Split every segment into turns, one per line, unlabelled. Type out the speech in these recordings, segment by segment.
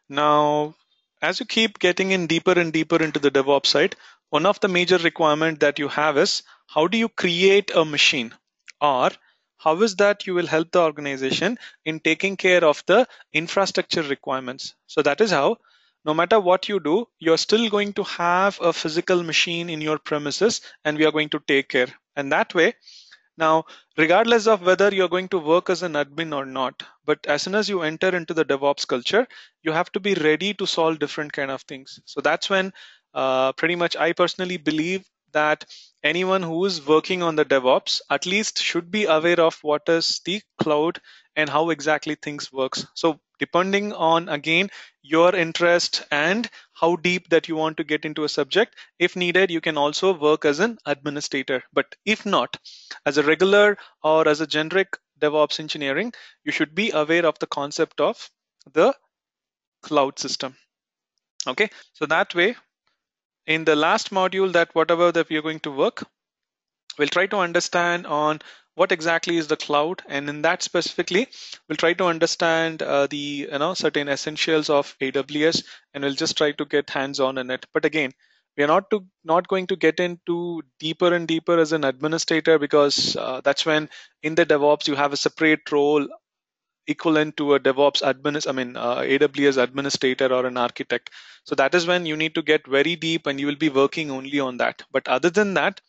Now, as you keep getting in deeper and deeper into the DevOps side, one of the major requirement that you have is how do you create a machine, or how is that you will help the organization in taking care of the infrastructure requirements. So that is how no matter what you do, you're still going to have a physical machine in your premises and we are going to take care. And that way, now, regardless of whether you're going to work as an admin or not, but as soon as you enter into the DevOps culture, you have to be ready to solve different kind of things. So that's when pretty much I personally believe that anyone who is working on the DevOps at least should be aware of what is the cloud and how exactly things works. So depending on again your interest and how deep that you want to get into a subject, if needed, you can also work as an administrator. But if not, as a regular or as a generic DevOps engineering, you should be aware of the concept of the cloud system. Okay, so that way, in the last module, that whatever that we are going to work, we'll try to understand on what exactly is the cloud, and in that specifically, we'll try to understand the certain essentials of AWS, and we'll just try to get hands-on in it. But again, we are not going to get into deeper and deeper as an administrator, because that's when in the DevOps you have a separate role equivalent to a DevOps AWS administrator or an architect. So that is when you need to get very deep and you will be working only on that. But other than that,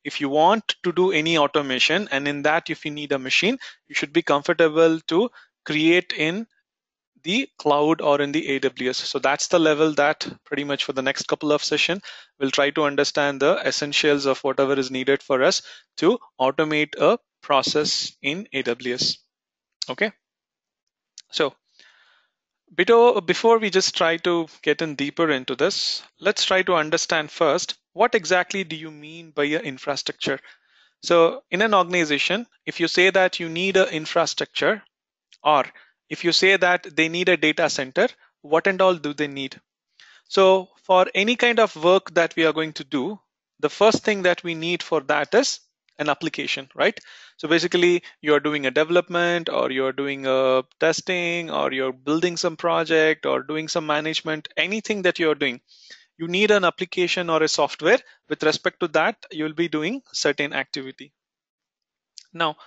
if you want to do any automation, and in that if you need a machine, you should be comfortable to create in the cloud or in the AWS. So that's the level that pretty much for the next couple of sessions, we'll try to understand the essentials of whatever is needed for us to automate a process in AWS. Okay, so before we just try to get in deeper into this, let's try to understand first what exactly do you mean by your infrastructure. So in an organization, if you say that you need an infrastructure, or if you say that they need a data center, what and all do they need? So for any kind of work that we are going to do, the first thing that we need for that is an application, right? So basically you're doing a development, or you're doing a testing, or you're building some project, or doing some management, anything that you're doing, you need an application or a software. With respect to that, you'll be doing certain activity. Now,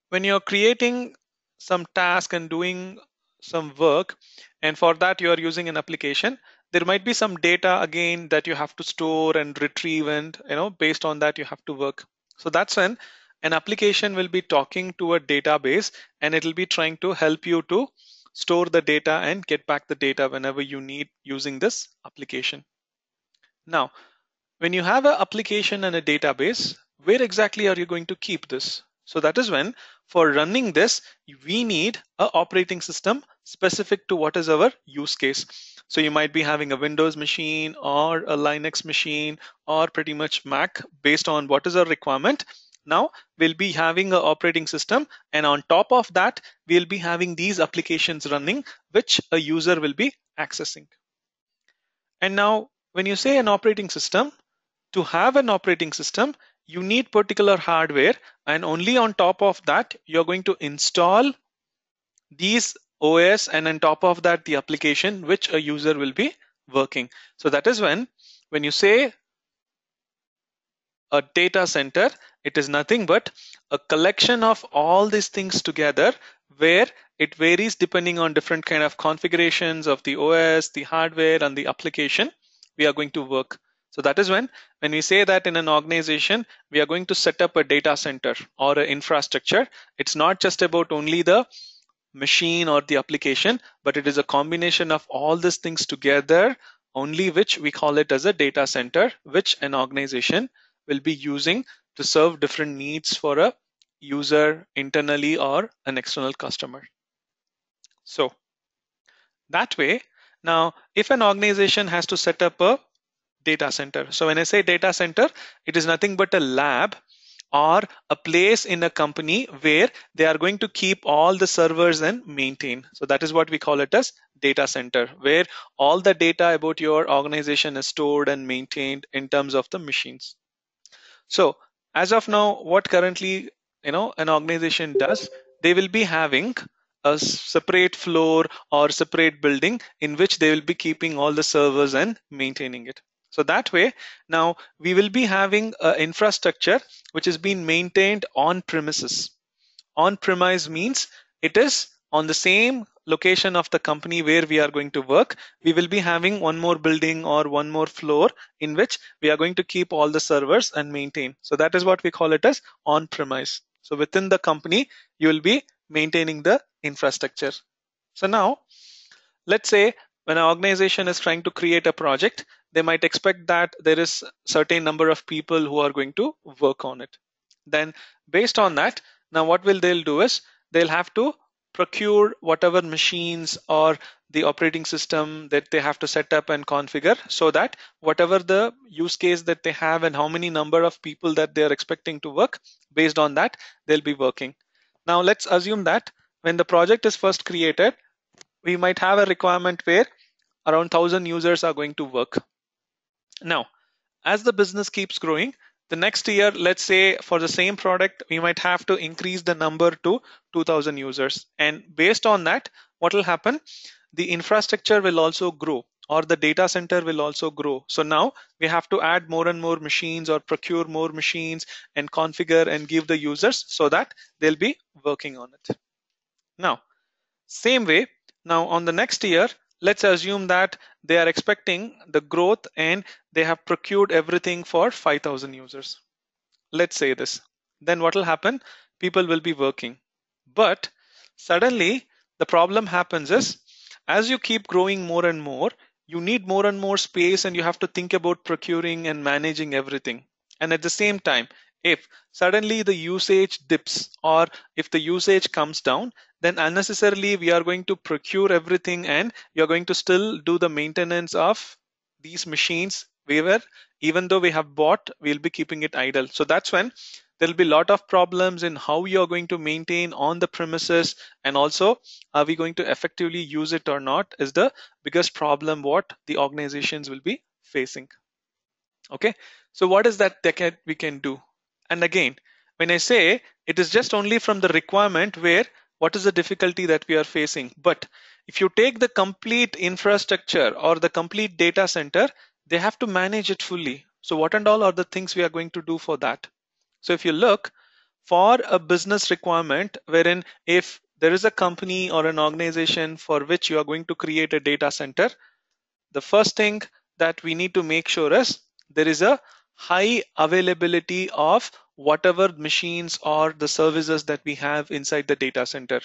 when you're creating some task and doing some work, and for that you are using an application, there might be some data again that you have to store and retrieve, and based on that you have to work. So that's when an application will be talking to a database, and it will be trying to help you to store the data and get back the data whenever you need using this application. Now, when you have an application and a database, where exactly are you going to keep this? So that is when, for running this, we need an operating system specific to what is our use case. So you might be having a Windows machine or a Linux machine or pretty much Mac, based on what is our requirement. Now we'll be having an operating system, and on top of that, we'll be having these applications running, which a user will be accessing. And now when you say an operating system, to have an operating system, you need particular hardware, and only on top of that, you're going to install these OS, and on top of that, the application which a user will be working. So that is when you say a data center, it is nothing but a collection of all these things together, where it varies depending on different kind of configurations of the OS, the hardware, and the application we are going to work. So that is when we say that in an organization, we are going to set up a data center or an infrastructure, it's not just about only the machine or the application, but it is a combination of all these things together, only which we call it as a data center, which an organization will be using to serve different needs for a user internally or an external customer. So that way, now if an organization has to set up a data center, so when I say data center, it is nothing but a lab or a place in a company where they are going to keep all the servers and maintain. So that is what we call it as data center, where all the data about your organization is stored and maintained in terms of the machines. So as of now, what currently an organization does, they will be having a separate floor or separate building in which they will be keeping all the servers and maintaining it. So that way, now we will be having an infrastructure which is being maintained on premises. On premise means it is on the same location of the company where we are going to work. We will be having one more building or one more floor in which we are going to keep all the servers and maintain. So that is what we call it as on premise. So within the company, you will be maintaining the infrastructure. So now let's say when an organization is trying to create a project, they might expect that there is certain number of people who are going to work on it. Then based on that, now what will they'll do is they'll have to procure whatever machines or the operating system that they have to set up and configure, so that whatever the use case that they have and how many number of people that they are expecting to work, based on that they'll be working. Now let's assume that when the project is first created, we might have a requirement where around 1,000 users are going to work. Now, as the business keeps growing, the next year, let's say for the same product, we might have to increase the number to 2,000 users. And based on that, what will happen? The infrastructure will also grow, or the data center will also grow. So now we have to add more and more machines or procure more machines and configure and give the users so that they'll be working on it. Now, same way, now on the next year, let's assume that they are expecting the growth and they have procured everything for 5,000 users. Let's say this. Then what will happen? People will be working. But suddenly the problem happens is, as you keep growing more and more, you need more and more space and you have to think about procuring and managing everything. And at the same time, if suddenly the usage dips or if the usage comes down, then unnecessarily we are going to procure everything and you're going to still do the maintenance of these machines where even though we have bought, we'll be keeping it idle. So that's when there'll be a lot of problems in how you're going to maintain on the premises, and also are we going to effectively use it or not is the biggest problem what the organizations will be facing. Okay, so what is that we can do? And again, when I say it is just only from the requirement where what is the difficulty that we are facing, but if you take the complete infrastructure or the complete data center, they have to manage it fully. So what and all are the things we are going to do for that? So if you look for a business requirement wherein if there is a company or an organization for which you are going to create a data center, the first thing that we need to make sure is there is a high availability of whatever machines or the services that we have inside the data center.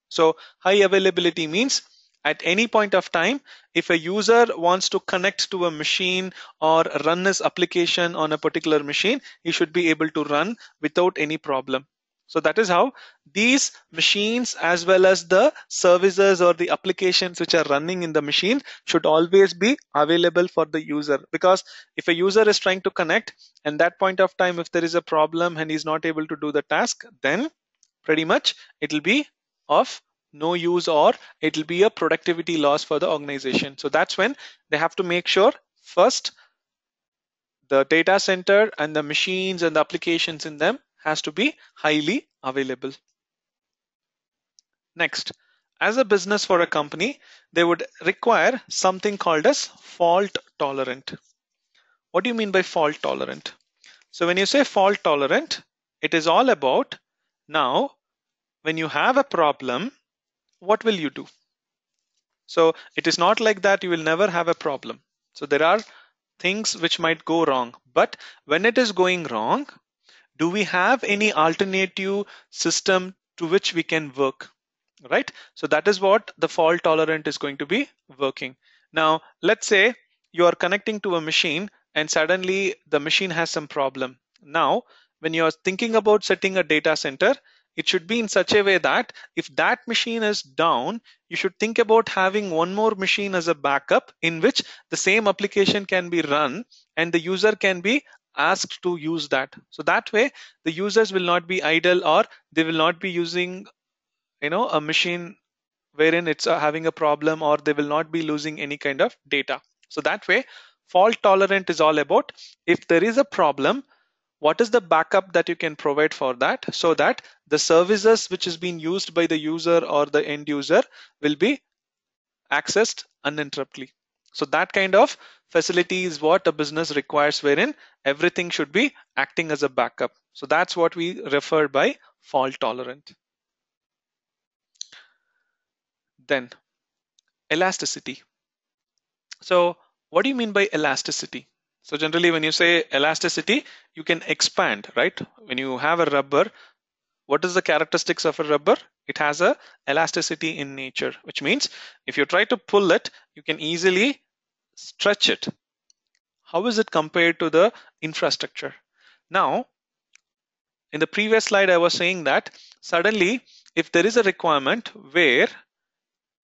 So high availability means at any point of time, if a user wants to connect to a machine or run his application on a particular machine, he should be able to run without any problem. So that is how these machines as well as the services or the applications which are running in the machine should always be available for the user. Because if a user is trying to connect and that point of time, if there is a problem and he's not able to do the task, then pretty much it will be of no use or it will be a productivity loss for the organization. So that's when they have to make sure first the data center and the machines and the applications in them has to be highly available. Next, as a business for a company, they would require something called as fault tolerant. What do you mean by fault tolerant? So when you say fault tolerant, it is all about now when you have a problem, what will you do? So it is not like that you will never have a problem. So there are things which might go wrong, but when it is going wrong, do we have any alternative system to which we can work, right? So that is what the fault tolerant is going to be working. Now, let's say you are connecting to a machine and suddenly the machine has some problem. Now, when you are thinking about setting a data center, it should be in such a way that if that machine is down, you should think about having one more machine as a backup in which the same application can be run and the user can be asked to use that. So that way the users will not be idle or they will not be using a machine wherein it's having a problem, or they will not be losing any kind of data. So that way fault tolerant is all about if there is a problem, what is the backup that you can provide for that, so that the services which is being used by the user or the end user will be accessed uninterruptedly. So that kind of facility is what a business requires, wherein everything should be acting as a backup. So that's what we refer by fault tolerant. Then elasticity. So what do you mean by elasticity? So generally when you say elasticity, you can expand, right? When you have a rubber, what is the characteristics of a rubber? It has a elasticity in nature, which means if you try to pull it, you can easily stretch it. How is it compared to the infrastructure? Now, in the previous slide, I was saying that suddenly, if there is a requirement where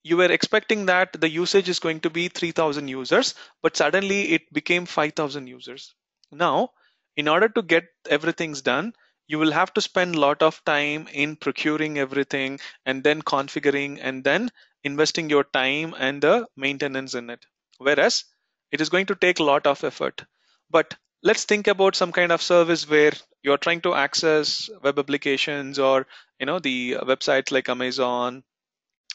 you were expecting that the usage is going to be 3000 users, but suddenly it became 5000 users. Now, in order to get everything's done, you will have to spend a lot of time in procuring everything and then configuring and then investing your time and the maintenance in it. Whereas it is going to take a lot of effort. But let's think about some kind of service where you're trying to access web applications or the websites like Amazon,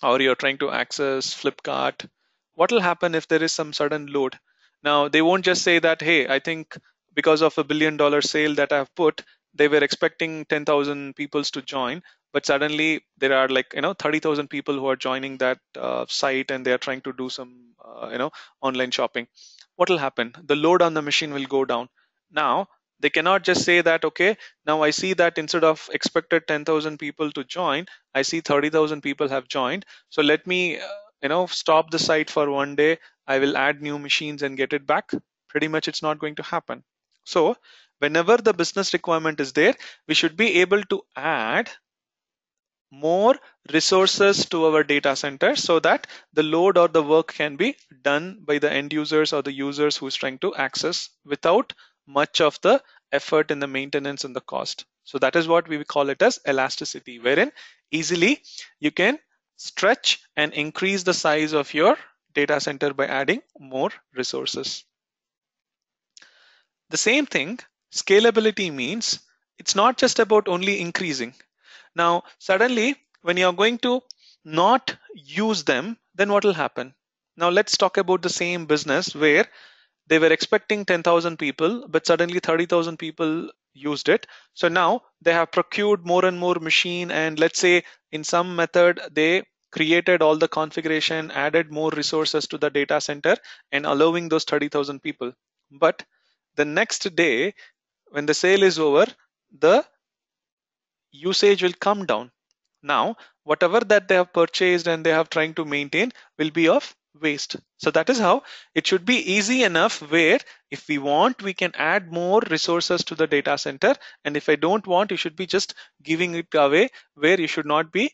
or you're trying to access Flipkart. What will happen if there is some sudden load? Now, they won't just say that, hey, I think because of $1 billion sale that I've put, they were expecting 10,000 people to join, but suddenly there are 30,000 people who are joining that site and they are trying to do some, online shopping. What will happen? The load on the machine will go down. Now, they cannot just say that, okay, now I see that instead of expected 10,000 people to join, I see 30,000 people have joined. So let me, stop the site for one day. I will add new machines and get it back. Pretty much it's not going to happen. So whenever the business requirement is there, we should be able to add more resources to our data center so that the load or the work can be done by the end users or the users who's trying to access without much of the effort in the maintenance and the cost. So that is what we call it as elasticity, wherein easily you can stretch and increase the size of your data center by adding more resources. The same thing, scalability means it's not just about only increasing. Now, suddenly, when you're going to not use them, then what will happen? Now, let's talk about the same business where they were expecting 10,000 people, but suddenly 30,000 people used it. So now they have procured more and more machine, and let's say in some method they created all the configuration, added more resources to the data center, and allowing those 30,000 people. But the next day, when the sale is over, the usage will come down. Now, whatever that they have purchased and they have trying to maintain will be of waste. So that is how it should be easy enough where if we want, we can add more resources to the data center. And if I don't want, you should be just giving it away where you should not be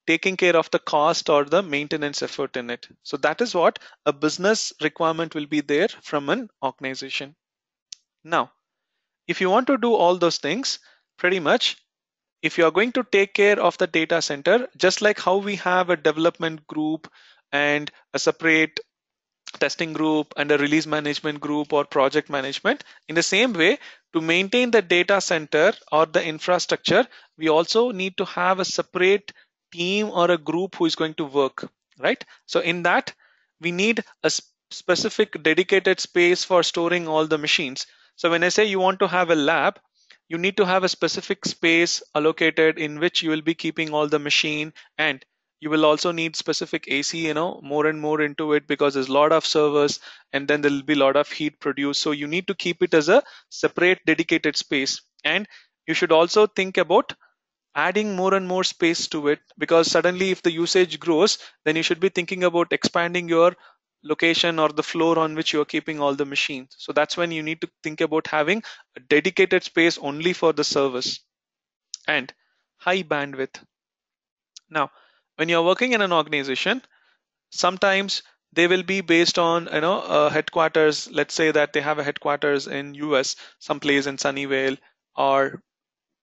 taking care of the cost or the maintenance effort in it. So that is what a business requirement will be there from an organization. Now, if you want to do all those things, pretty much if you are going to take care of the data center, just like how we have a development group and a separate testing group and a release management group or project management, in the same way, to maintain the data center or the infrastructure, we also need to have a separate team or a group who is going to work, right? So in that, we need a specific dedicated space for storing all the machines. So when I say you want to have a lab, you need to have a specific space allocated in which you will be keeping all the machine, and you will also need specific AC, more and more into it, because there's a lot of servers and then there'll be a lot of heat produced. So you need to keep it as a separate dedicated space. And you should also think about adding more and more space to it, because suddenly if the usage grows, then you should be thinking about expanding your location or the floor on which you're keeping all the machines. So that's when you need to think about having a dedicated space only for the service and high bandwidth. Now, when you're working in an organization, sometimes they will be based on headquarters. Let's say that they have a headquarters in US, someplace in Sunnyvale, or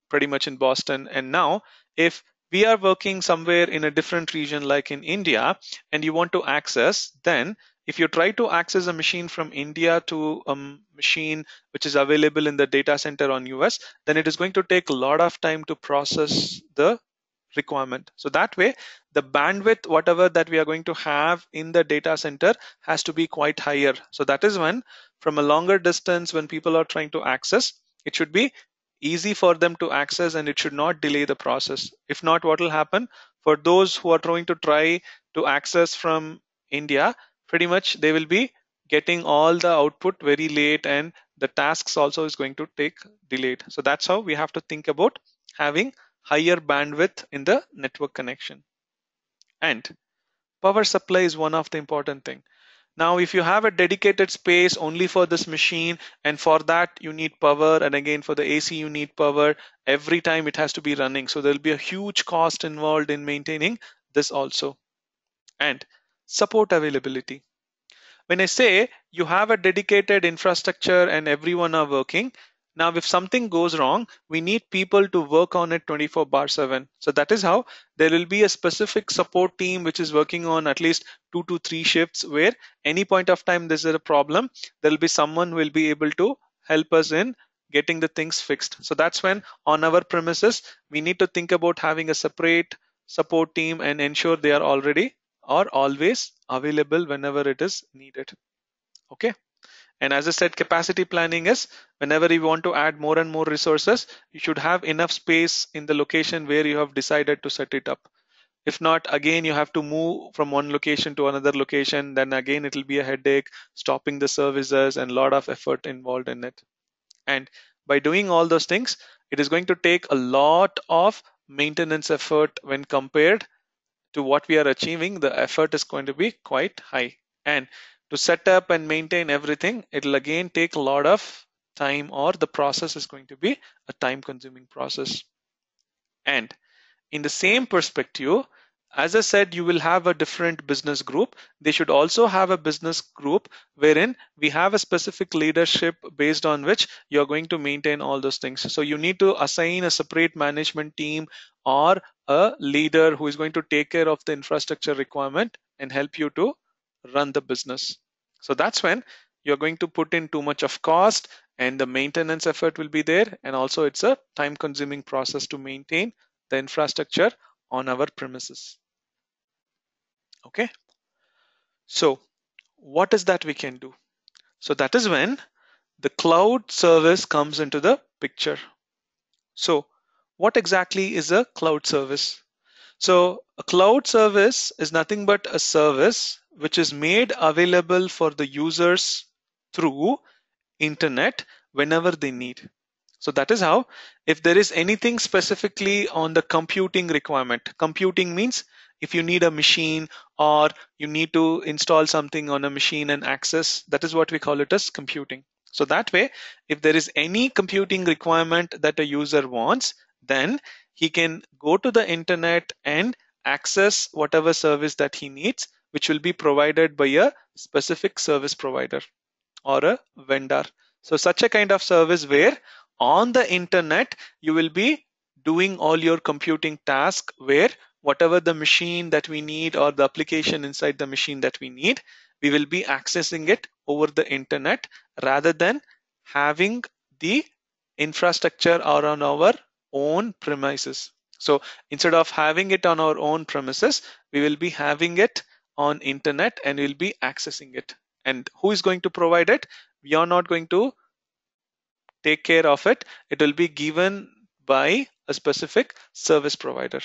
pretty much in Boston. And now, if we are working somewhere in a different region, like in India, and you want to access, then if you try to access a machine from India to a machine which is available in the data center on US, then it is going to take a lot of time to process the requirement. So that way, the bandwidth, whatever that we are going to have in the data center, has to be quite higher. So that is when, from a longer distance, when people are trying to access, it should be easy for them to access and it should not delay the process. If not, what will happen for those who are trying to access from India, pretty much they will be getting all the output very late and the tasks also is going to take delayed. So that's how we have to think about having higher bandwidth in the network connection. And power supply is one of the important thing. Now, if you have a dedicated space only for this machine, and for that you need power, and again for the AC you need power, every time it has to be running. So there'll be a huge cost involved in maintaining this also. And support availability. When I say you have a dedicated infrastructure and everyone are working, now if something goes wrong, we need people to work on it 24/7. So that is how there will be a specific support team which is working on at least 2 to 3 shifts, where any point of time there's a problem, there will be someone who will be able to help us in getting the things fixed. So that's when on our premises, we need to think about having a separate support team and ensure they are already or always available whenever it is needed. Okay. And as I said, capacity planning is whenever you want to add more and more resources, you should have enough space in the location where you have decided to set it up. If not, again, you have to move from one location to another location. Then again, it will be a headache, stopping the services and a lot of effort involved in it. And by doing all those things, it is going to take a lot of maintenance effort when compared to what we are achieving. The effort is going to be quite high. And to set up and maintain everything, it'll again take a lot of time, or the process is going to be a time consuming process. And in the same perspective, as I said, you will have a different business group. They should also have a business group wherein we have a specific leadership based on which you're going to maintain all those things. So you need to assign a separate management team or a leader who is going to take care of the infrastructure requirement and help you to run the business. So that's when you're going to put in too much of cost and the maintenance effort will be there. And also it's a time consuming process to maintain the infrastructure on our premises. Okay. So what is that we can do? So that is when the cloud service comes into the picture. So what exactly is a cloud service? So a cloud service is nothing but a service which is made available for the users through internet whenever they need. So that is how, if there is anything specifically on the computing requirement, computing means if you need a machine or you need to install something on a machine and access, that is what we call it as computing. So that way, if there is any computing requirement that a user wants, then he can go to the internet and access whatever service that he needs, which will be provided by a specific service provider or a vendor. So such a kind of service where on the internet you will be doing all your computing tasks, where whatever the machine that we need or the application inside the machine that we need, we will be accessing it over the internet rather than having the infrastructure or on our own premises. So instead of having it on our own premises, we will be having it on internet and we'll be accessing it. And who is going to provide it? We are not going to take care of it. It will be given by a specific service provider.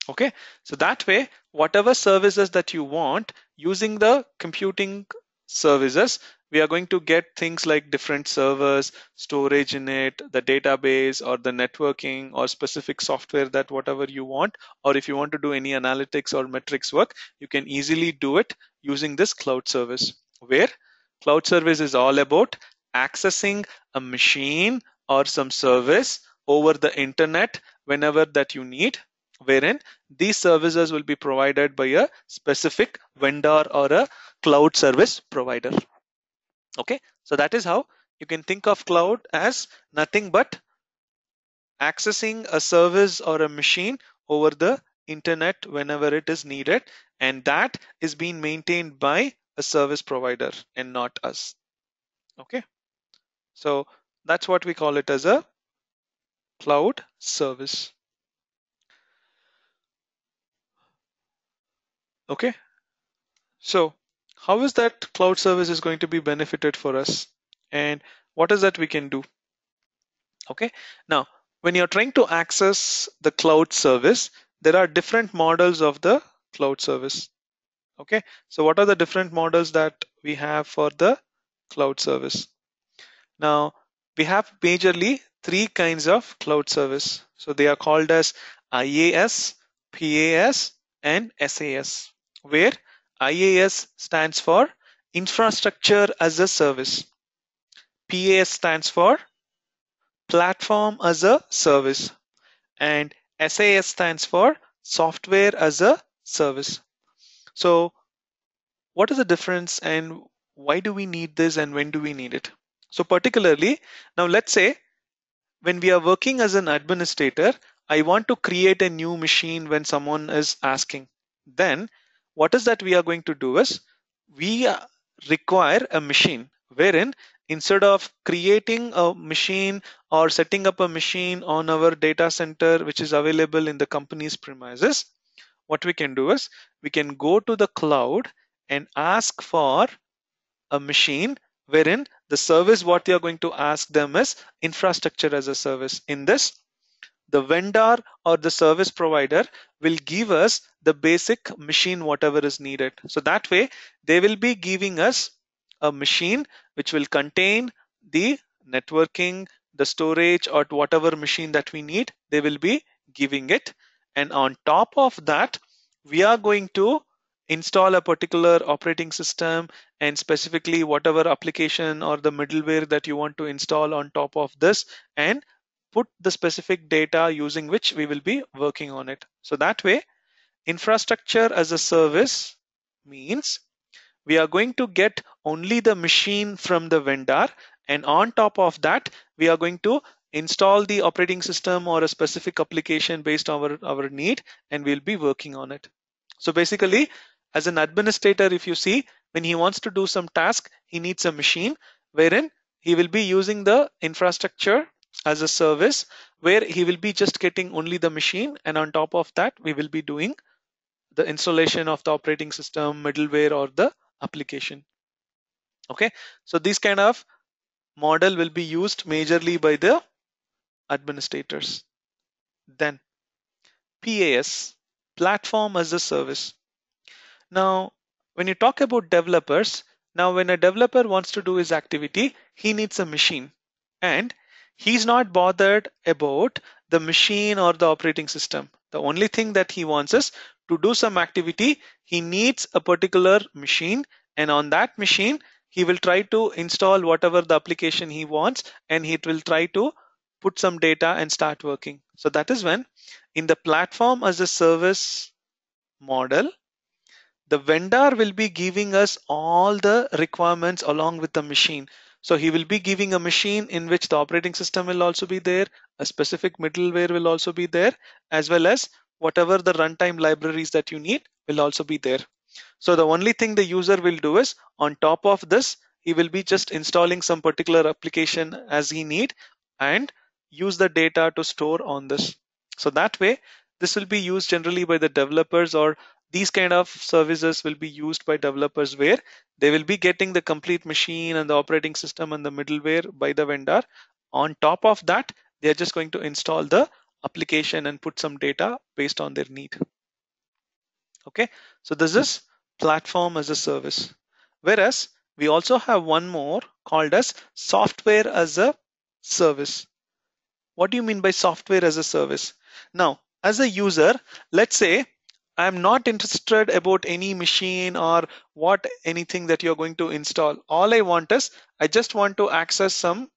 Okay, so that way, whatever services that you want using the computing services, we are going to get things like different servers, storage in it, the database or the networking or specific software that whatever you want, or if you want to do any analytics or metrics work, you can easily do it using this cloud service, where cloud service is all about accessing a machine or some service over the internet whenever that you need, wherein these services will be provided by a specific vendor or a cloud service provider. Okay, so that is how you can think of cloud as nothing but accessing a service or a machine over the internet whenever it is needed, and that is being maintained by a service provider and not us. Okay, so that's what we call it as a cloud service. Okay, so how is that cloud service is going to be benefited for us, and what is that we can do? Okay, now when you're trying to access the cloud service, there are different models of the cloud service. Okay, so what are the different models that we have for the cloud service? Now we have majorly three kinds of cloud service. So they are called as IaaS, PaaS, and SaaS, where IaaS stands for infrastructure as a service. PaaS stands for platform as a service, and SAS stands for software as a service. So what is the difference, and why do we need this, and when do we need it? So particularly, now let's say when we are working as an administrator, I want to create a new machine when someone is asking. Then what is that we are going to do is we require a machine wherein instead of creating a machine or setting up a machine on our data center which is available in the company's premises, what we can do is we can go to the cloud and ask for a machine wherein the service what you are going to ask them is infrastructure as a service. In this, the vendor or the service provider will give us the basic machine whatever is needed. So that way they will be giving us a machine which will contain the networking, the storage, or whatever machine that we need, they will be giving it. And on top of that, we are going to install a particular operating system, and specifically whatever application or the middleware that you want to install on top of this, and put the specific data using which we will be working on it. So that way, infrastructure as a service means we are going to get only the machine from the vendor, and on top of that, we are going to install the operating system or a specific application based on our need, and we'll be working on it. So basically, as an administrator, if you see, when he wants to do some task, he needs a machine wherein he will be using the infrastructure as a service, where he will be just getting only the machine, and on top of that, we will be doing the installation of the operating system, middleware, or the application. Okay, so this kind of model will be used majorly by the administrators. Then PaaS, platform as a service. Now, when you talk about developers, now when a developer wants to do his activity, he needs a machine, and he's not bothered about the machine or the operating system. The only thing that he wants is to do some activity. He needs a particular machine, and on that machine, he will try to install whatever the application he wants, and he will try to put some data and start working. So that is when in the platform as a service model, the vendor will be giving us all the requirements along with the machine. So he will be giving a machine in which the operating system will also be there, a specific middleware will also be there, as well as whatever the runtime libraries that you need will also be there. So the only thing the user will do is on top of this, he will be just installing some particular application as he need and use the data to store on this. So that way, this will be used generally by the developers, or these kind of services will be used by developers where they will be getting the complete machine and the operating system and the middleware by the vendor. On top of that, they are just going to install the application and put some data based on their need. Okay, so this is platform as a service. Whereas we also have one more called as software as a service. What do you mean by software as a service? Now, as a user, let's say I'm not interested about any machine or what anything that you're going to install. All I want is I just want to access some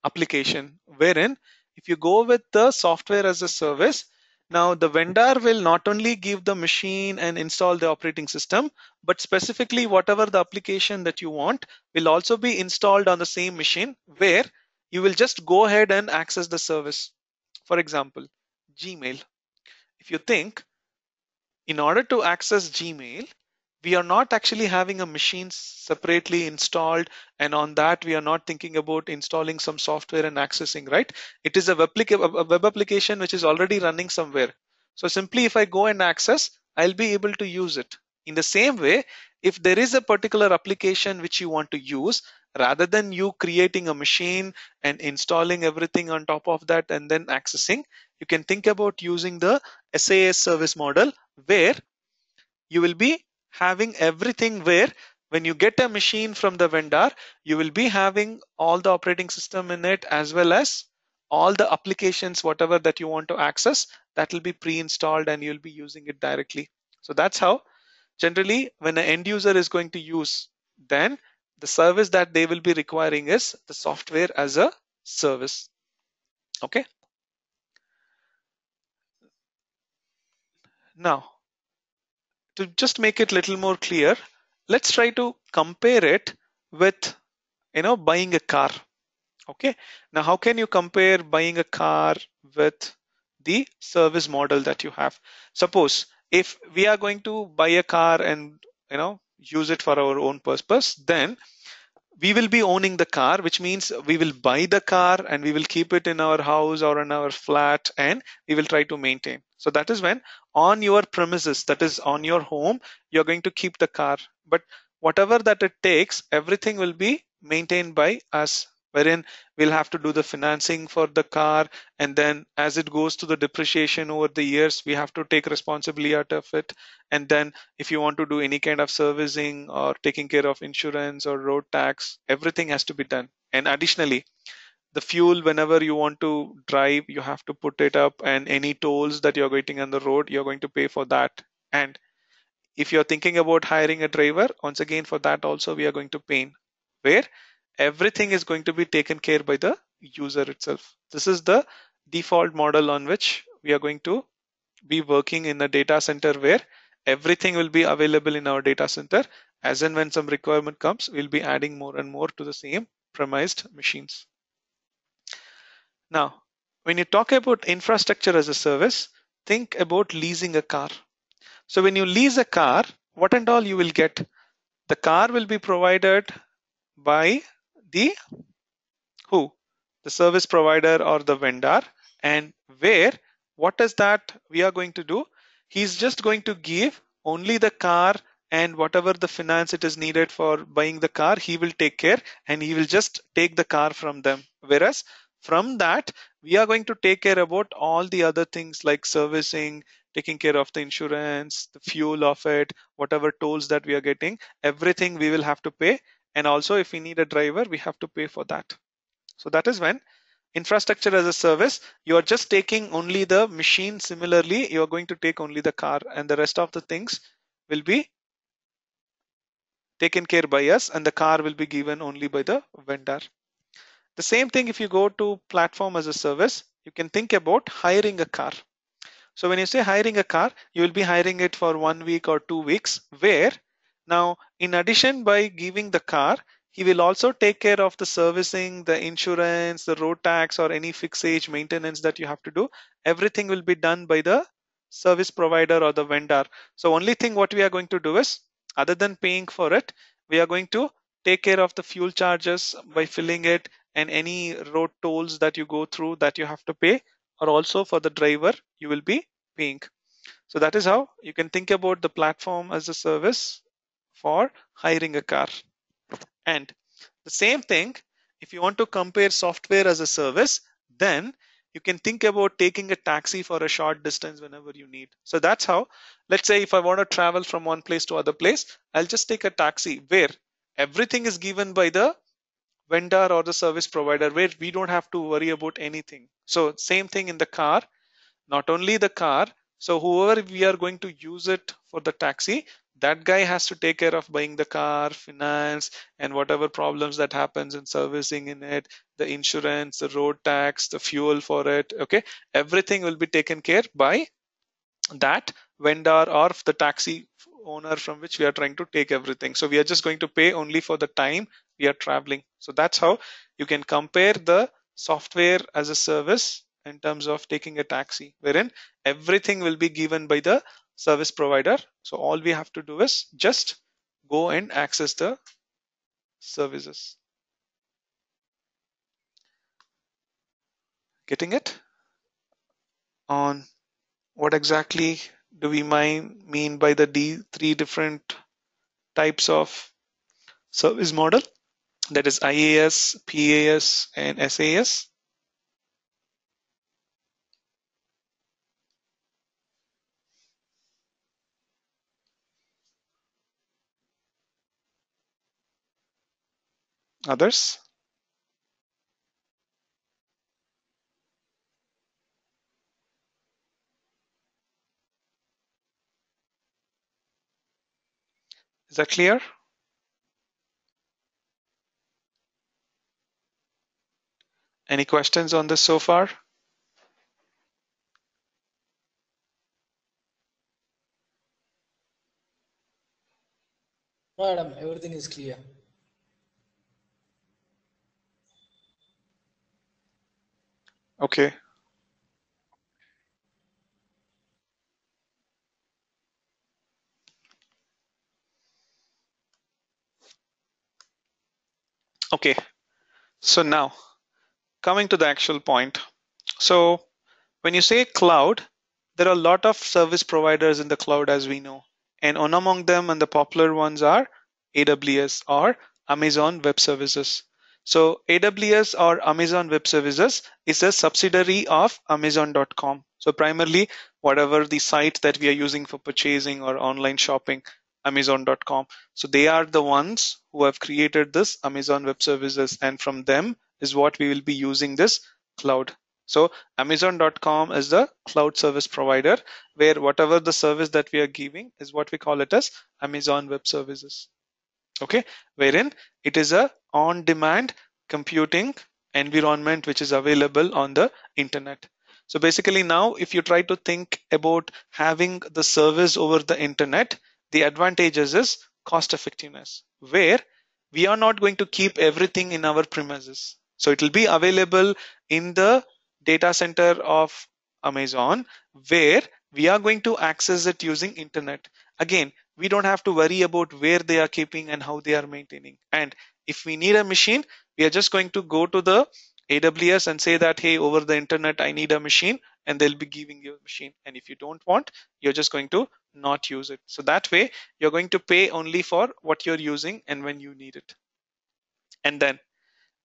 application, wherein if you go with the software as a service, now the vendor will not only give the machine and install the operating system, but specifically whatever the application that you want will also be installed on the same machine, where you will just go ahead and access the service. For example, Gmail. If you think, in order to access Gmail, we are not actually having a machine separately installed, and on that we are not thinking about installing some software and accessing, right? It is a web application which is already running somewhere. So simply if I go and access, I'll be able to use it. In the same way, if there is a particular application which you want to use, rather than you creating a machine and installing everything on top of that and then accessing, you can think about using the SaaS service model, where you will be having everything, where when you get a machine from the vendor, you will be having all the operating system in it, as well as all the applications, whatever that you want to access, that will be pre-installed and you'll be using it directly. So that's how generally when an end user is going to use, then the service that they will be requiring is the software as a service. Okay. Now, to just make it a little more clear, let's try to compare it with buying a car. Okay, now how can you compare buying a car with the service model that you have? Suppose if we are going to buy a car and use it for our own purpose, then we will be owning the car, which means we will buy the car and we will keep it in our house or in our flat, and we will try to maintain. So that is when on your premises, that is on your home, you're going to keep the car. But whatever that it takes, everything will be maintained by us, wherein we'll have to do the financing for the car, and then as it goes to the depreciation over the years, we have to take responsibility out of it. And then if you want to do any kind of servicing or taking care of insurance or road tax, everything has to be done. And additionally, the fuel, whenever you want to drive, you have to put it up, and any tolls that you're getting on the road, you're going to pay for that. And if you're thinking about hiring a driver, once again, for that also we are going to pay, where everything is going to be taken care by the user itself. This is the default model on which we are going to be working in a data center, where everything will be available in our data center. As and when some requirement comes, we'll be adding more and more to the same premised machines. Now, when you talk about infrastructure as a service, think about leasing a car. So when you lease a car, what and all you will get? The car will be provided by the who? The service provider or the vendor. And where, what is that we are going to do? He's just going to give only the car, and whatever the finance it is needed for buying the car, he will take care, and he will just take the car from them. Whereas from that, we are going to take care about all the other things like servicing, taking care of the insurance, the fuel of it, whatever tolls that we are getting, everything we will have to pay. And also if we need a driver, we have to pay for that. So that is when infrastructure as a service, you are just taking only the machine. Similarly, you are going to take only the car, and the rest of the things will be taken care by us, and the car will be given only by the vendor. The same thing if you go to platform as a service, you can think about hiring a car. So when you say hiring a car, you will be hiring it for 1 week or 2 weeks, where now in addition, by giving the car, he will also take care of the servicing, the insurance, the road tax, or any fixed age maintenance that you have to do. Everything will be done by the service provider or the vendor. So only thing what we are going to do is, other than paying for it, we are going to take care of the fuel charges by filling it, and any road tolls that you go through that you have to pay, or also for the driver you will be paying. So that is how you can think about the platform as a service for hiring a car. And the same thing, if you want to compare software as a service, then you can think about taking a taxi for a short distance whenever you need. So that's how, let's say if I want to travel from one place to other place, I'll just take a taxi, where everything is given by the vendor or the service provider, where we don't have to worry about anything. So same thing in the car, not only the car. So whoever we are going to use it for the taxi, that guy has to take care of buying the car, finance, and whatever problems that happens in servicing in it, the insurance, the road tax, the fuel for it. Okay, everything will be taken care by that vendor or the taxi owner from which we are trying to take everything. So we are just going to pay only for the time we are traveling. So that's how you can compare the software as a service in terms of taking a taxi, wherein everything will be given by the service provider. So all we have to do is just go and access the services. Getting it? On what exactly do we mean by the three different types of service model? That is IaaS, PaaS, and SaaS. Others? Is that clear? Any questions on this so far?
No, Adam, everything is clear.
Okay. Okay. So now coming to the actual point. So when you say cloud, there are a lot of service providers in the cloud, as we know. And one among them and the popular ones are AWS or Amazon Web Services. So AWS or Amazon Web Services is a subsidiary of Amazon.com. So primarily whatever the site that we are using for purchasing or online shopping, Amazon.com. So they are the ones who have created this Amazon Web Services, and from them is what we will be using this cloud. So Amazon.com is the cloud service provider, where whatever the service that we are giving is what we call it as Amazon Web Services. Okay, wherein it is a on-demand computing environment which is available on the internet. So basically now if you try to think about having the service over the internet, the advantages is cost effectiveness, where we are not going to keep everything in our premises. So it will be available in the data center of Amazon, where we are going to access it using internet. Again, we don't have to worry about where they are keeping and how they are maintaining. And if we need a machine, we are just going to go to the AWS and say that, hey, over the internet, I need a machine, and they'll be giving you a machine. And if you don't want, you're just going to not use it. So that way, you're going to pay only for what you're using and when you need it. And then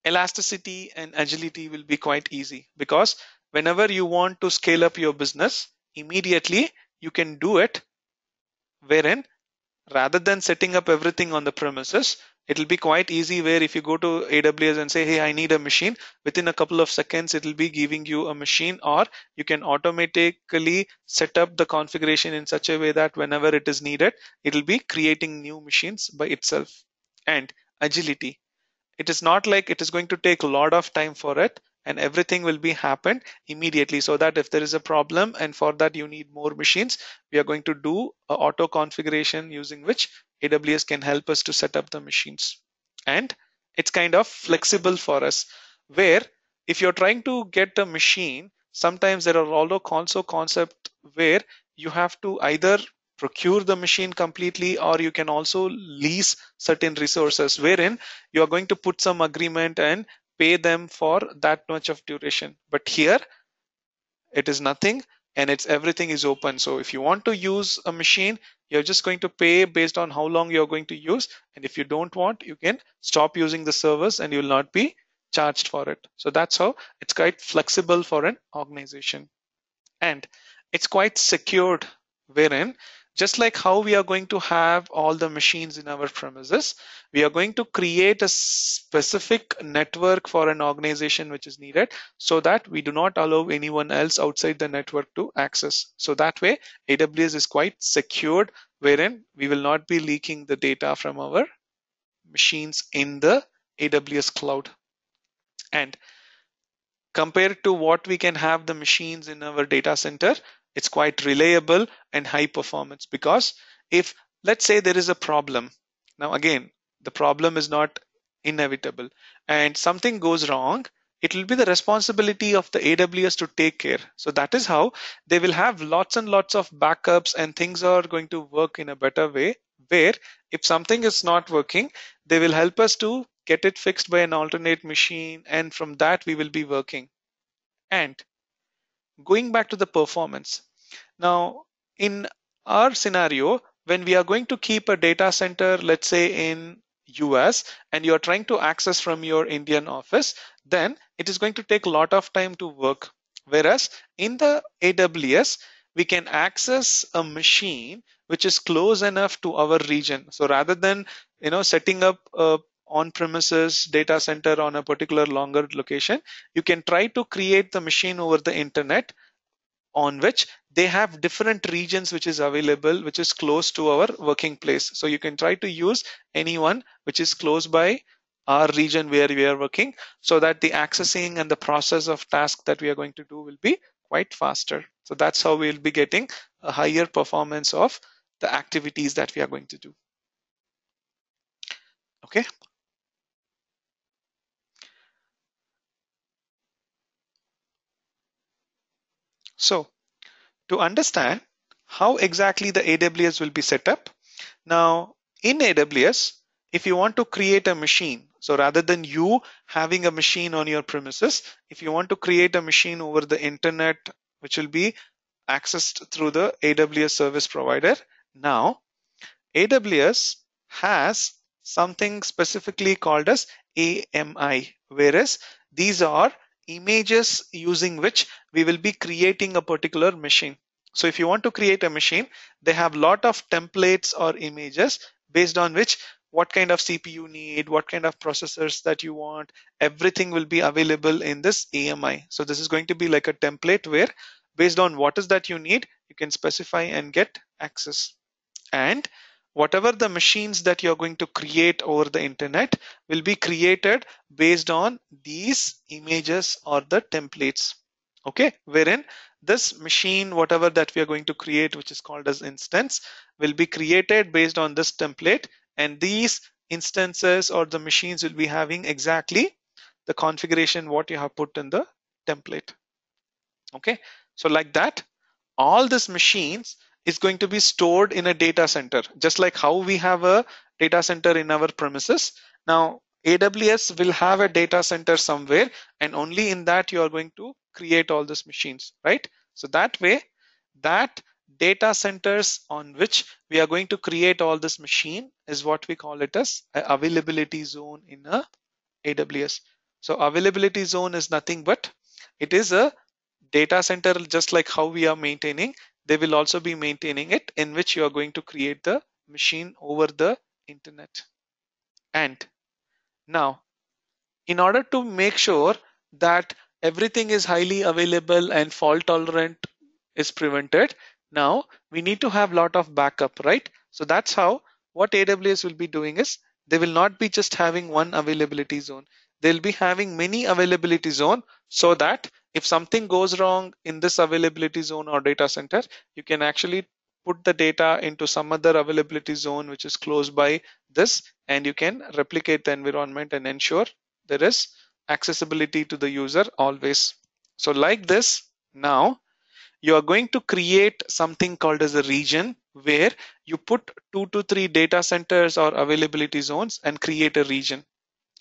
elasticity and agility will be quite easy, because whenever you want to scale up your business, immediately you can do it, wherein rather than setting up everything on the premises, it'll be quite easy where if you go to AWS and say, hey, I need a machine, within a couple of seconds, it'll be giving you a machine, or you can automatically set up the configuration in such a way that whenever it is needed, it'll be creating new machines by itself. And agility, it is not like it is going to take a lot of time for it, and everything will be happened immediately, so that if there is a problem and for that you need more machines, we are going to do a auto configuration using which AWS can help us to set up the machines. And it's kind of flexible for us, where if you're trying to get a machine, sometimes there are also concept where you have to either procure the machine completely, or you can also lease certain resources, wherein you are going to put some agreement and pay them for that much of duration. But here it is nothing, and it's everything is open. So if you want to use a machine, you're just going to pay based on how long you're going to use, and if you don't want, you can stop using the service and you will not be charged for it. So that's how it's quite flexible for an organization. And it's quite secured, wherein just like how we are going to have all the machines in our premises, we are going to create a specific network for an organization which is needed, so that we do not allow anyone else outside the network to access. So that way AWS is quite secured, wherein we will not be leaking the data from our machines in the AWS cloud. And compared to what we can have the machines in our data center, it's quite reliable and high performance. Because if, let's say, there is a problem, now again, the problem is not inevitable and something goes wrong, it will be the responsibility of the AWS to take care. So that is how they will have lots and lots of backups, and things are going to work in a better way, where if something is not working, they will help us to get it fixed by an alternate machine, and from that we will be working. And going back to the performance. Now, in our scenario, when we are going to keep a data center, let's say in US, and you're trying to access from your Indian office, then it is going to take a lot of time to work. Whereas in the AWS, we can access a machine which is close enough to our region. So rather than setting up a on-premises data center on a particular longer location, you can try to create the machine over the internet, on which they have different regions which is available, which is close to our working place. So you can try to use anyone which is close by our region where we are working, so that the accessing and the process of task that we are going to do will be quite faster. So that's how we'll be getting a higher performance of the activities that we are going to do. Okay. So to understand how exactly the AWS will be set up, now in AWS, if you want to create a machine, so rather than you having a machine on your premises, if you want to create a machine over the internet, which will be accessed through the AWS service provider, now AWS has something specifically called as AMI, whereas these are images using which we will be creating a particular machine. So if you want to create a machine, they have lot of templates or images based on which what kind of CPU you need, what kind of processors that you want, everything will be available in this AMI. So this is going to be like a template where based on what is that you need, you can specify and get access. And whatever the machines that you're going to create over the internet will be created based on these images or the templates. Okay, wherein this machine, whatever that we are going to create, which is called as instance, will be created based on this template, and these instances or the machines will be having exactly the configuration what you have put in the template. Okay, so like that, all these machines is going to be stored in a data center, just like how we have a data center in our premises. Now AWS will have a data center somewhere, and only in that you are going to create all these machines, right? So that way, that data centers on which we are going to create all this machine is what we call it as a availability zone in a AWS. So availability zone is nothing but it is a data center, just like how we are maintaining, they will also be maintaining it, in which you are going to create the machine over the internet. And now, in order to make sure that everything is highly available and fault tolerant is prevented, now we need to have lot of backup, right? So that's how what AWS will be doing is they will not be just having one availability zone. They'll be having many availability zone, so that if something goes wrong in this availability zone or data center, you can actually put the data into some other availability zone which is close by this, and you can replicate the environment and ensure there is accessibility to the user always. So like this, now you are going to create something called as a region, where you put 2 to 3 data centers or availability zones and create a region.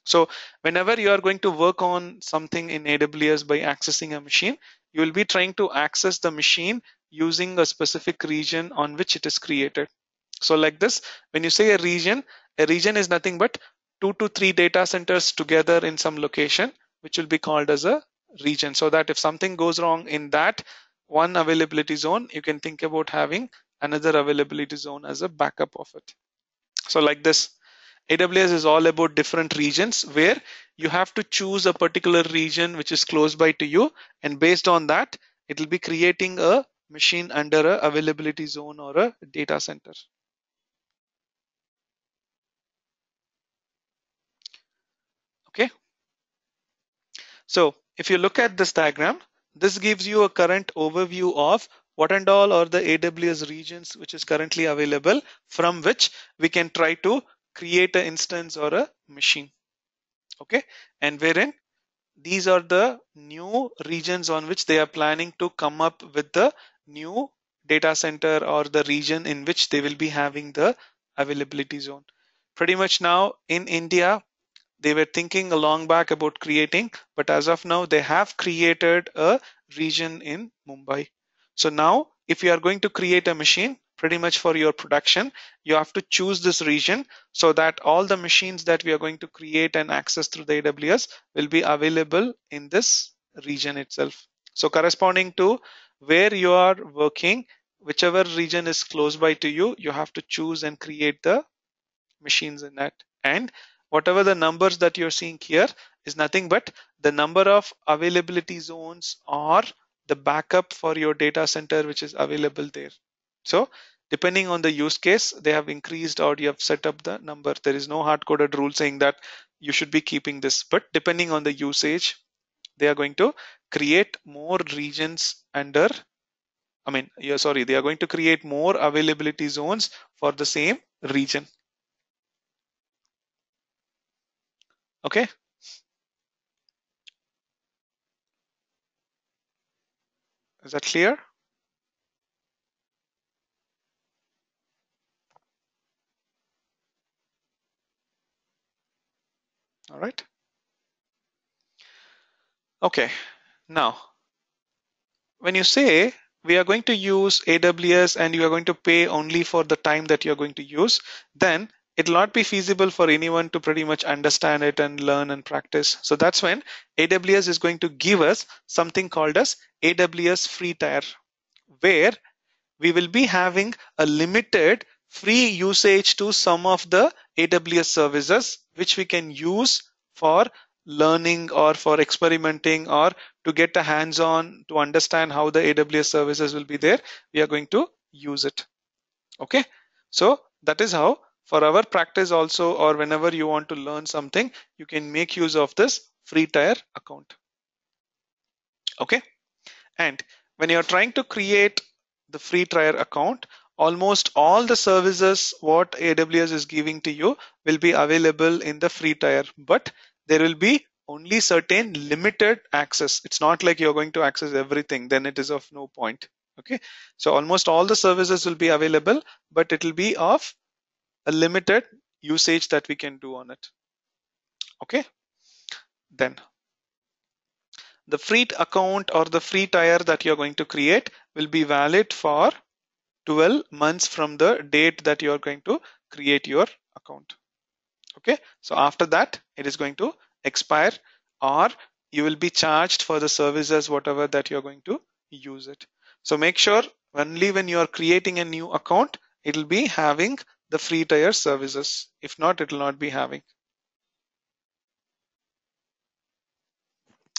So whenever you are going to work on something in AWS by accessing a machine, you will be trying to access the machine using a specific region on which it is created. So like this, when you say a region is nothing but 2 to 3 data centers together in some location, which will be called as a region. So that if something goes wrong in that one availability zone, you can think about having another availability zone as a backup of it. So like this, AWS is all about different regions, where you have to choose a particular region which is close by to you, and based on that, it will be creating a machine under a availability zone or a data center. Okay. So if you look at this diagram, this gives you a current overview of what and all are the AWS regions which is currently available, from which we can try to create an instance or a machine. Okay, and wherein these are the new regions on which they are planning to come up with the new data center or the region in which they will be having the availability zone. Pretty much now in India, they were thinking a long back about creating, but as of now, they have created a region in Mumbai. So now, if you are going to create a machine, pretty much for your production, you have to choose this region so that all the machines that we are going to create and access through the AWS will be available in this region itself. So corresponding to where you are working, whichever region is close by to you, you have to choose and create the machines in that. And whatever the numbers that you're seeing here is nothing but the number of availability zones or the backup for your data center which is available there. So depending on the use case, they have increased or you have set up the number. There is no hard coded rule saying that you should be keeping this, but depending on the usage, they are going to create more regions under, they are going to create more availability zones for the same region. Okay. Is that clear? All right. Okay. Now, when you say we are going to use AWS and you are going to pay only for the time that you're going to use, then it will not be feasible for anyone to pretty much understand it and learn and practice. So that's when AWS is going to give us something called as AWS free tier, where we will be having a limited free usage to some of the AWS services, which we can use for learning or for experimenting or to get a hands-on to understand how the AWS services will be there. We are going to use it. Okay. So that is how for our practice also, or whenever you want to learn something, you can make use of this free tier account. Okay. And when you're trying to create the free trial account, almost all the services what AWS is giving to you will be available in the free tier, but there will be only certain limited access. It's not like you're going to access everything, then it is of no point. Okay. So almost all the services will be available, but it will be of a limited usage that we can do on it. Okay. Then the free account or the free tier that you're going to create will be valid for 12 months from the date that you are going to create your account. Okay, so after that it is going to expire, or you will be charged for the services whatever that you're going to use it. So make sure only when you are creating a new account, it will be having the free tier services. If not, it will not be having.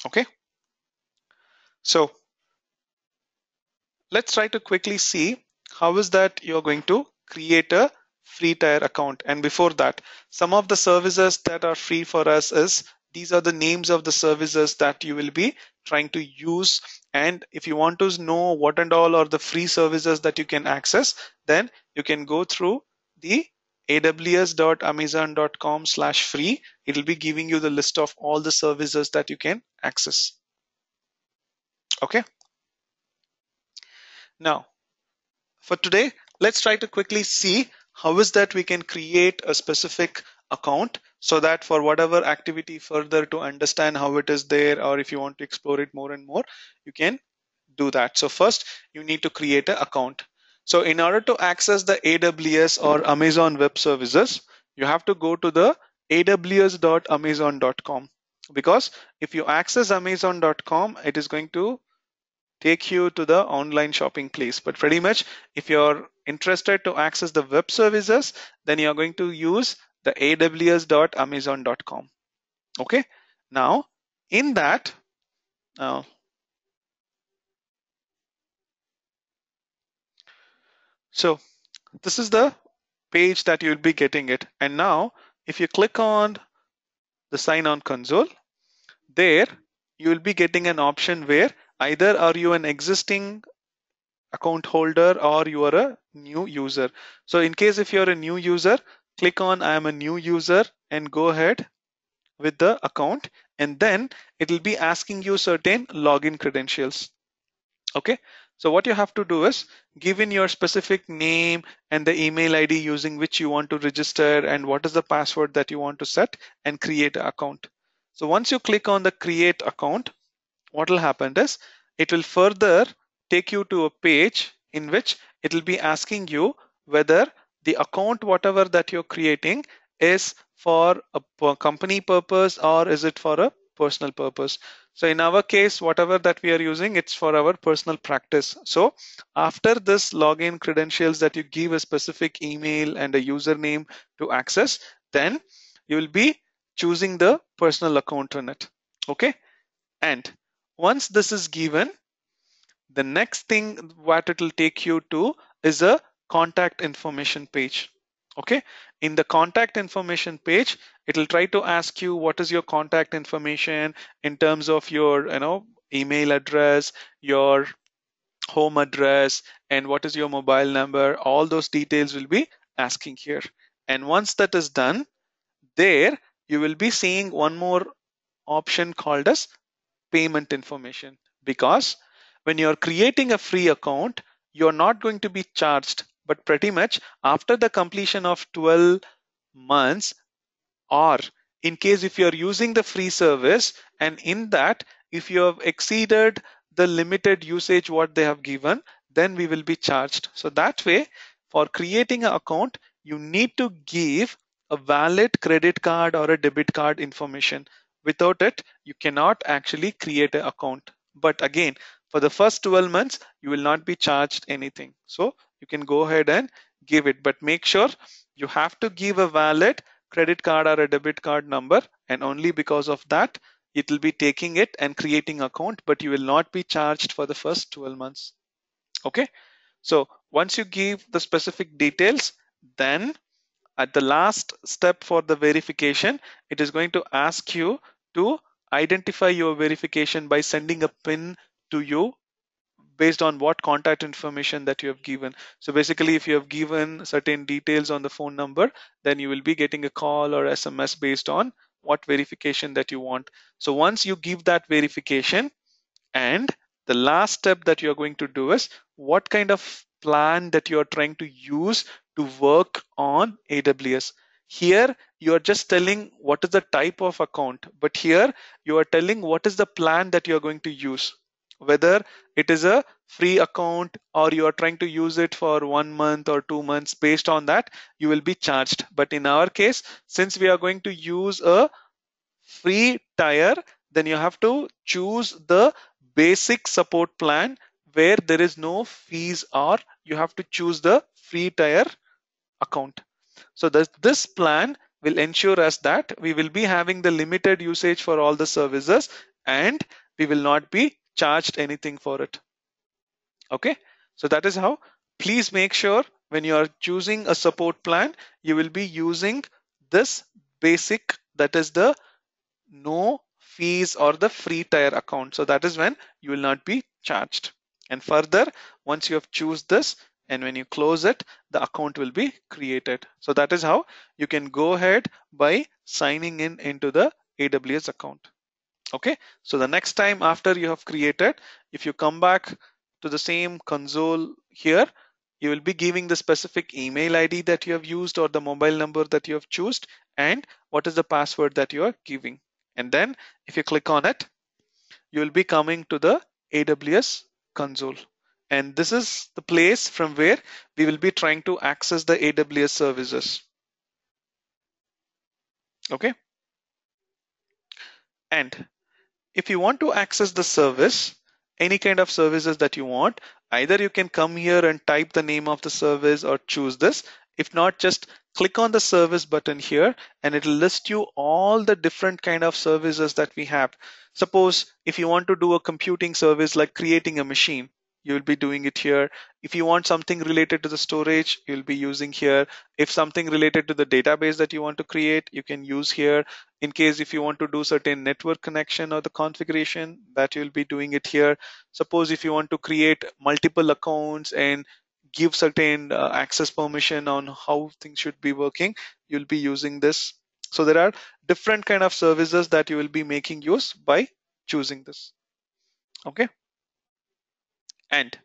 Okay, so let's try to quickly see how is that you're going to create a free tier account. And before that, some of the services that are free for us is these are the names of the services that you will be trying to use. And if you want to know what and all are the free services that you can access, then you can go through the aws.amazon.com/free. It will be giving you the list of all the services that you can access. Okay. Now, for today, let's try to quickly see how is that we can create a specific account so that for whatever activity further to understand how it is there, or if you want to explore it more and more, you can do that. So first you need to create an account. So in order to access the AWS or Amazon Web Services, you have to go to the aws.amazon.com, because if you access amazon.com, it is going to take you to the online shopping place. But pretty much if you're interested to access the web services, then you're going to use the aws.amazon.com. Okay. Now in that, so this is the page that you'll be getting it. And now if you click on the sign on console, there you will be getting an option where either are you an existing account holder or you are a new user. So in case if you're a new user, click on I am a new user and go ahead, with the account, and then it will be asking you certain login credentials. Okay, so what you have to do is give in your specific name and the email ID using which you want to register, and what is the password that you want to set, and create an account. So once you click on the create account, what will happen is it will further take you to a page in which it will be asking you whether the account whatever that you're creating is for a company purpose or is it for a personal purpose. So in our case, whatever that we are using, it's for our personal practice. So after this login credentials that you give a specific email and a username to access, then you will be choosing the personal account on it. Okay, and once this is given, the next thing what it will take you to is a contact information page. Okay, in the contact information page, it will try to ask you what is your contact information in terms of your email address, your home address, and what is your mobile number. All those details will be asking here. And once that is done, there you will be seeing one more option called as payment information, because when you're creating a free account, you're not going to be charged, but pretty much after the completion of 12 months, or in case if you're using the free service, and in that if you have exceeded the limited usage what they have given, then we will be charged. So that way, for creating an account, you need to give a valid credit card or a debit card information. Without it, you cannot actually create an account. But again, for the first 12 months you will not be charged anything, so you can go ahead and give it, but make sure you have to give a valid credit card or a debit card number, and only because of that it will be taking it and creating account, but you will not be charged for the first 12 months. Okay, so once you give the specific details, then at the last step for the verification, it is going to ask you to identify your verification by sending a pin to you based on what contact information that you have given. So basically, if you have given certain details on the phone number, then you will be getting a call or SMS based on what verification that you want. So once you give that verification, and the last step that you're going to do is what kind of plan that you're trying to use to work on AWS. Here, you're just telling what is the type of account, but here you are telling what is the plan that you're going to use. Whether it is a free account or you are trying to use it for 1 month or 2 months, based on that, you will be charged. But in our case, since we are going to use a free tier, then you have to choose the basic support plan where there is no fees, or you have to choose the free tier account. So this plan will ensure us that we will be having the limited usage for all the services, and we will not be charged anything for it. Okay, so that is how. Please make sure when you are choosing a support plan, you will be using this basic, that is the no fees or the free tier account. So that is when you will not be charged. And further, once you have choose this and when you close it, the account will be created. So that is how you can go ahead by signing in into the AWS account. Okay, so the next time after you have created, if you come back to the same console here, you will be giving the specific email ID that you have used or the mobile number that you have chosen, and what is the password that you are giving. And then if you click on it, you will be coming to the AWS console. And this is the place from where we will be trying to access the AWS services. Okay. And if you want to access the service, any kind of services that you want, either you can come here and type the name of the service or choose this. If not, just click on the service button here and it will list you all the different kind of services that we have. Suppose if you want to do a computing service like creating a machine, you will be doing it here. If you want something related to the storage, you'll be using here. If something related to the database that you want to create, you can use here. In case if you want to do certain network connection or the configuration, that you'll be doing it here. Suppose if you want to create multiple accounts and give certain access permission on how things should be working, you'll be using this. So there are different kind of services that you will be making use by choosing this. Okay. And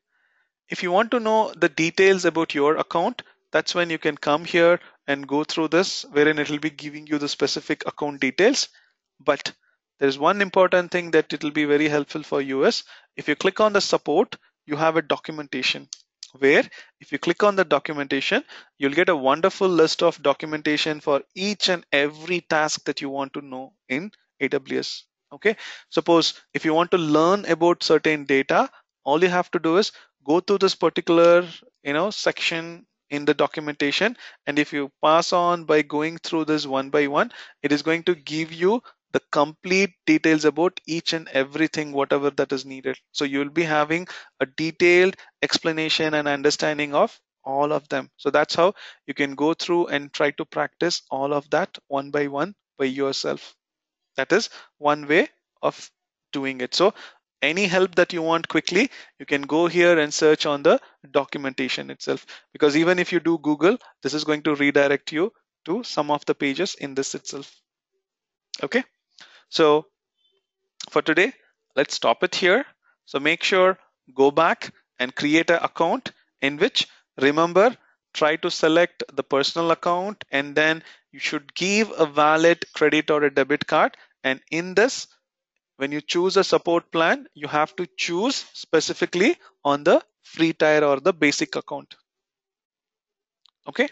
if you want to know the details about your account, that's when you can come here and go through this, wherein it will be giving you the specific account details. But there's one important thing that it will be very helpful for you is if you click on the support, you have a documentation where if you click on the documentation, you'll get a wonderful list of documentation for each and every task that you want to know in AWS. Okay. Suppose if you want to learn about certain data, all you have to do is go to this particular section in the documentation, and if you pass on by going through this one by one, it is going to give you the complete details about each and everything whatever that is needed. So you will be having a detailed explanation and understanding of all of them. So that's how you can go through and try to practice all of that one by yourself. That is one way of doing it. So any help that you want quickly, you can go here and search on the documentation itself, because even if you do Google, this is going to redirect you to some of the pages in this itself. Okay. So for today, let's stop it here. So make sure go back and create an account in which, remember, try to select the personal account, and then you should give a valid credit or a debit card. And in this, when you choose a support plan, you have to choose specifically on the free tier or the basic account. Okay.